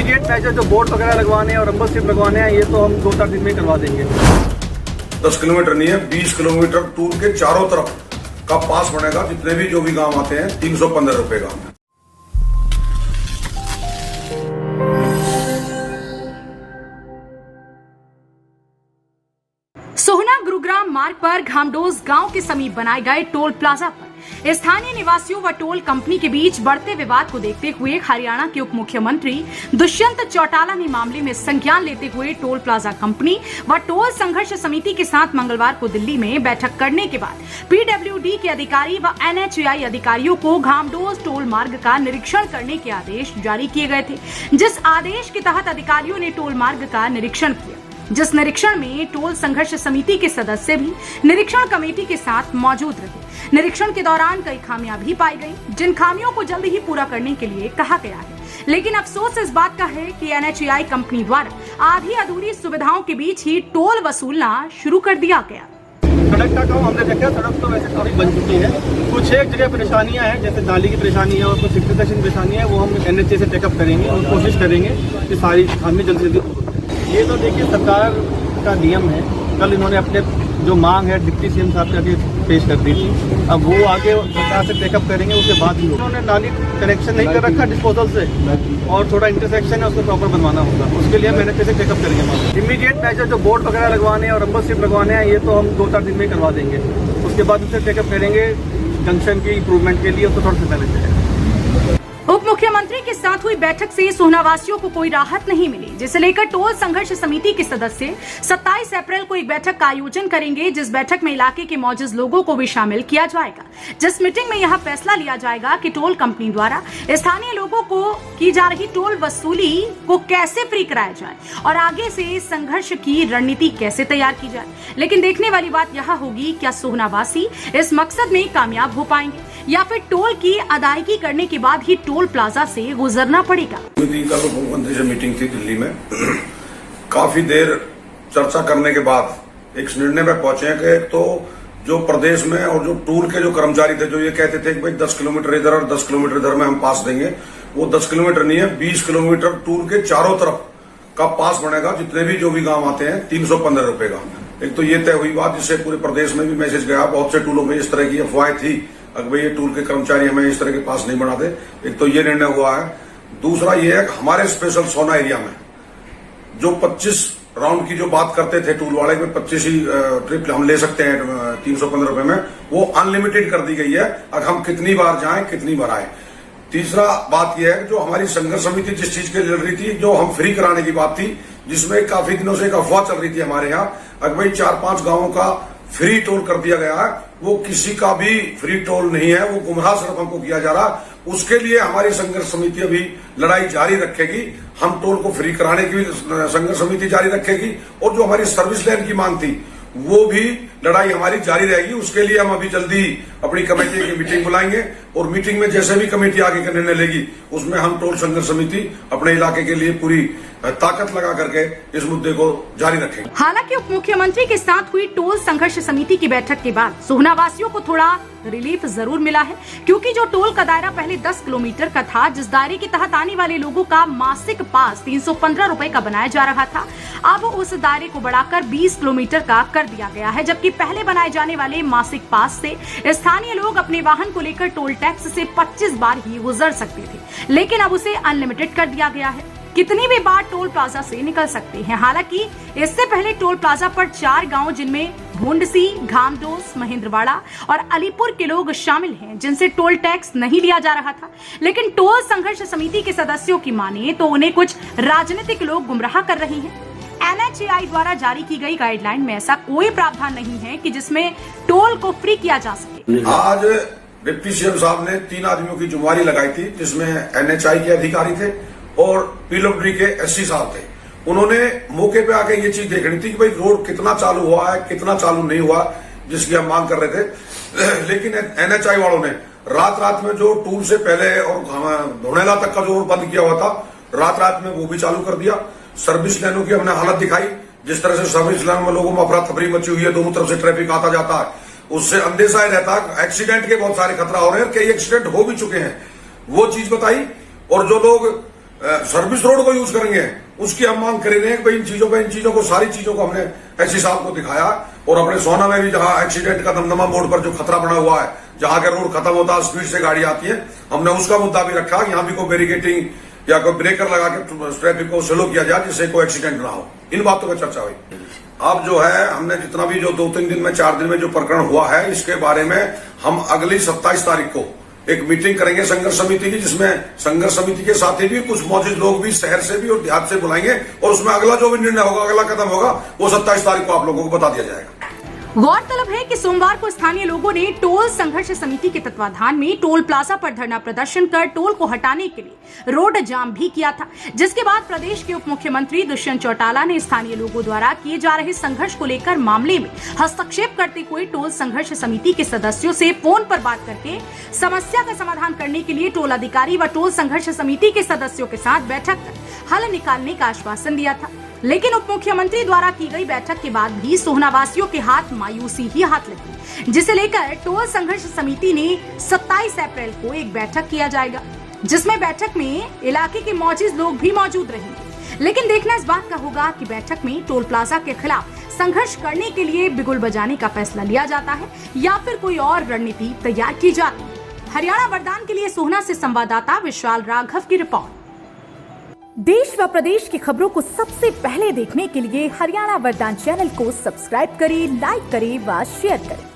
Immediate major जो board वगैरह लगवाने हैं और रंबर स्ट्रिप लगवाने हैं, ये तो हम 2-4 दिन में करवा देंगे। 10 किलोमीटर नहीं है, 20 किलोमीटर टूल के चारों तरफ का पास बनेगा। जितने भी जो भी गांव आते हैं 315 रुपए का। सोहना गुरुग्राम मार्ग पर घामडोस गांव के समीप बनाए गए टोल प्लाजा पर स्थानीय निवासियों व टोल कंपनी के बीच बढ़ते विवाद को देखते हुए हरियाणा के उप मुख्यमंत्री दुष्यंत चौटाला ने मामले में संज्ञान लेते हुए टोल प्लाजा कंपनी व टोल संघर्ष समिति के साथ मंगलवार को दिल्ली में बैठक करने के बाद पीडब्ल्यूडी के अधिकारी व एनएचएआई अधिकारियों को घामडोस टोल मार्ग का निरीक्षण करने के आदेश जारी किए गए थे, जिस आदेश के तहत अधिकारियों ने टोल मार्ग का निरीक्षण किया, जिस निरीक्षण में टोल संघर्ष समिति के सदस्य भी निरीक्षण कमेटी के साथ मौजूद रहे। निरीक्षण के दौरान कई खामियां भी पाई गई, जिन खामियों को जल्द ही पूरा करने के लिए कहा गया है। लेकिन अफसोस इस बात का है कि एनएचएआई कंपनी द्वारा आधी अधूरी सुविधाओं के बीच ही टोल वसूलना शुरू कर दिया गया। सड़क का काम हमने देखा, सड़क तो वैसे काफी बन चुकी है। कुछ एक जगह परेशानियां हैं, जैसे नाली की परेशानी है और कुछ इंटरसेक्शन की परेशानी है, वो हम एनएचए से टेकअप करेंगे और कोशिश करेंगे कि सारी खामी जल्द से जल्द। ये तो देखिए सरकार का नियम है। कल इन्होंने अपने जो मांग है डिप्टी सीएम साहब के आगे पेश कर दी थी। अब वो आगे सरकार से टेकअप करेंगे, उसके बाद ही उन्होंने नाली कनेक्शन नहीं कर रखा डिस्पोजल से, और थोड़ा इंटरसेक्शन है उसको प्रॉपर बनवाना होगा। उसके लिए हम एनएचए से टेकअप करेंगे। इमीडिएट मेजर जो बोर्ड वगैरह लगवाने हैं और रंबर स्ट्रिप लगवाने हैं, ये तो हम 2-4 दिन में करवा देंगे। उसके बाद उसे टेकअप करेंगे जंक्शन की इंप्रूवमेंट के लिए, तो थोड़ा सा पहले चलेगा। उप मुख्यमंत्री के साथ हुई बैठक से सोहनावासियों को कोई राहत नहीं मिली, जिसे लेकर टोल संघर्ष समिति के सदस्य 27 अप्रैल को एक बैठक का आयोजन करेंगे, जिस बैठक में इलाके के मौजूद लोगों को भी शामिल किया जाएगा। जिस मीटिंग में यह फैसला लिया जाएगा कि टोल कंपनी द्वारा स्थानीय लोगों को की जा रही टोल वसूली को कैसे फ्री कराया जाए और आगे से संघर्ष की रणनीति कैसे तैयार की जाए। लेकिन देखने वाली बात यह होगी, क्या सोहनावासी इस मकसद में कामयाब हो पाएंगे या फिर टोल की अदायगी करने के बाद ही टोल प्लाजा से गुजरना पड़ेगा। कल मुख्यमंत्री से मीटिंग थी दिल्ली में। काफी देर चर्चा करने के बाद एक निर्णय पे पहुंचे हैं कि तो जो प्रदेश में और जो टूल के जो कर्मचारी थे, जो ये कहते थे कि भाई 10 किलोमीटर इधर और 10 किलोमीटर इधर में हम पास देंगे, वो 10 किलोमीटर नहीं है, 20 किलोमीटर टूल के चारों तरफ का पास बनेगा। जितने भी जो भी गांव आते हैं 315 रुपए का। एक तो ये तय हुई बात, जिससे पूरे प्रदेश में भी मैसेज गया। बहुत से टूलों में इस तरह की अफवाहें थी, अगर भाई ये टूल के कर्मचारी हमें इस तरह के पास नहीं बनाते। एक तो ये निर्णय हुआ है। दूसरा ये है कि हमारे स्पेशल सोना एरिया में जो 25 राउंड की जो बात करते थे टूल वाले में, 25 ही ट्रिप हम ले सकते हैं 315 रुपए में, वो अनलिमिटेड कर दी गई है। अब हम कितनी बार जाएं, कितनी बार आए। तीसरा बात यह है कि जो हमारी संघर्ष समिति जिस चीज के लड़ रही थी, जो हम फ्री कराने की बात थी, जिसमें काफी दिनों से एक अफवाह चल रही थी हमारे यहाँ, अगर भाई 4-5 गांवों का फ्री टोल कर दिया गया है, वो किसी का भी फ्री टोल नहीं है, वो गुमराह सिर्फ हमको किया जा रहा। उसके लिए हमारी संघर्ष समिति अभी लड़ाई जारी रखेगी। हम टोल को फ्री कराने की भी संघर्ष समिति जारी रखेगी, और जो हमारी सर्विस लेन की मांग थी, वो भी लड़ाई हमारी जारी रहेगी। उसके लिए हम अभी जल्दी अपनी कमेटी की मीटिंग बुलाएंगे, और मीटिंग में जैसे भी कमेटी आगे का निर्णय लेगी, उसमें हम टोल संघर्ष समिति अपने इलाके के लिए पूरी ताकत लगा करके इस मुद्दे को जारी रखेंगे। हालांकि उप मुख्यमंत्री के साथ हुई टोल संघर्ष समिति की बैठक के बाद सोहनावासियों को थोड़ा रिलीफ जरूर मिला है, क्योंकि जो टोल का दायरा पहले 10 किलोमीटर का था, जिस दायरे के तहत आने वाले लोगों का मासिक पास 315 रुपए का बनाया जा रहा था, अब उस दायरे को बढ़ाकर 20 किलोमीटर का कर दिया गया है। जबकि पहले बनाए जाने वाले मासिक पास से स्थानीय लोग अपने वाहन को लेकर टोल टैक्स से 25 बार ही गुजर सकते थे, लेकिन अब उसे अनलिमिटेड कर दिया गया है। कितनी भी बार टोल प्लाजा से निकल सकते हैं। हालांकि इससे पहले टोल प्लाजा पर 4 गांव, जिनमें भूंडसी, घामडोस, महेंद्रवाड़ा और अलीपुर के लोग शामिल हैं, जिनसे टोल टैक्स नहीं लिया जा रहा था। लेकिन टोल संघर्ष समिति के सदस्यों की माने तो उन्हें कुछ राजनीतिक लोग गुमराह कर रहे हैं। एनएचएआई द्वारा जारी की गई गाइडलाइन में ऐसा कोई प्रावधान नहीं है कि जिसमें टोल को फ्री किया जा सके। आज डिप्टी सीएम साहब ने 3 आदमियों की जुम्मेवारी लगाई थी, जिसमें एनएचएआई के अधिकारी थे और पीडब्ल्यूडी के एससी साहब थे। उन्होंने मौके पे आके ये चीज देखनी थी कि भाई रोड कितना चालू हुआ है, कितना चालू नहीं हुआ, जिसकी हम मांग कर रहे थे। लेकिन एनएचएआई वालों ने रात में जो टूल से पहले और धोनेला तक का जो रोड बंद किया हुआ था, रात में वो भी चालू कर दिया। सर्विस लाइनों की हमने हालत दिखाई, जिस तरह से सर्विस लाइन में लोगों में अफरा तफरी मची हुई है, दोनों तरफ से ट्रैफिक आता जाता है, उससे अंदेशा रहता है एक्सीडेंट के बहुत सारे खतरा हो रहे हैं, कई एक्सीडेंट हो भी चुके हैं, वो चीज बताई। और जो लोग सर्विस रोड को यूज करेंगे, उसकी हम मांग कर रहे हैं कि भाई इन चीजों को सारी चीजों को हमने एससी साहब को दिखाया। और अपने सोना में भी जहां एक्सीडेंट का दमदमा मोड़ पर जो खतरा बना हुआ है, जहां के रोड खत्म होता है, स्पीड से गाड़ी आती है, हमने उसका मुद्दा भी रखा। यहाँ भी कोई बैरिकेटिंग या कोई ब्रेकर लगा के ट्रैफिक को स्लो किया जाए जिससे कोई एक्सीडेंट ना हो। इन बातों पर चर्चा हुई। अब जो है हमने जितना भी जो 2-3 दिन में 4 दिन में जो प्रकरण हुआ है, इसके बारे में हम अगली 27 तारीख को एक मीटिंग करेंगे संघर्ष समिति की, जिसमें संघर्ष समिति के साथ ही भी कुछ मौजूद लोग भी शहर से भी और देहात से बुलाएंगे और उसमें अगला जो भी निर्णय होगा, अगला कदम होगा, वो 27 तारीख को आप लोगों को बता दिया जाएगा। गौरतलब है कि सोमवार को स्थानीय लोगों ने टोल संघर्ष समिति के तत्वाधान में टोल प्लाजा पर धरना प्रदर्शन कर टोल को हटाने के लिए रोड जाम भी किया था, जिसके बाद प्रदेश के उप मुख्यमंत्री दुष्यंत चौटाला ने स्थानीय लोगों द्वारा किए जा रहे संघर्ष को लेकर मामले में हस्तक्षेप करते हुए टोल संघर्ष समिति के सदस्यों से फोन पर बात करके समस्या का समाधान करने के लिए टोल अधिकारी व टोल संघर्ष समिति के सदस्यों के साथ बैठक कर हल निकालने का आश्वासन दिया था। लेकिन उप मुख्यमंत्री द्वारा की गई बैठक के बाद भी सोहनावासियों के हाथ मायूसी ही हाथ लगी, जिसे लेकर टोल संघर्ष समिति ने 27 अप्रैल को एक बैठक किया जाएगा, जिसमें बैठक में इलाके के मौजूद लोग भी मौजूद रहेंगे। लेकिन देखना इस बात का होगा कि बैठक में टोल प्लाजा के खिलाफ संघर्ष करने के लिए बिगुल बजाने का फैसला लिया जाता है या फिर कोई और रणनीति तैयार की जाती है। हरियाणा वरदान के लिए सोहना से संवाददाता विशाल राघव की रिपोर्ट। देश व प्रदेश की खबरों को सबसे पहले देखने के लिए हरियाणा वरदान चैनल को सब्सक्राइब करें, लाइक करें व शेयर करें।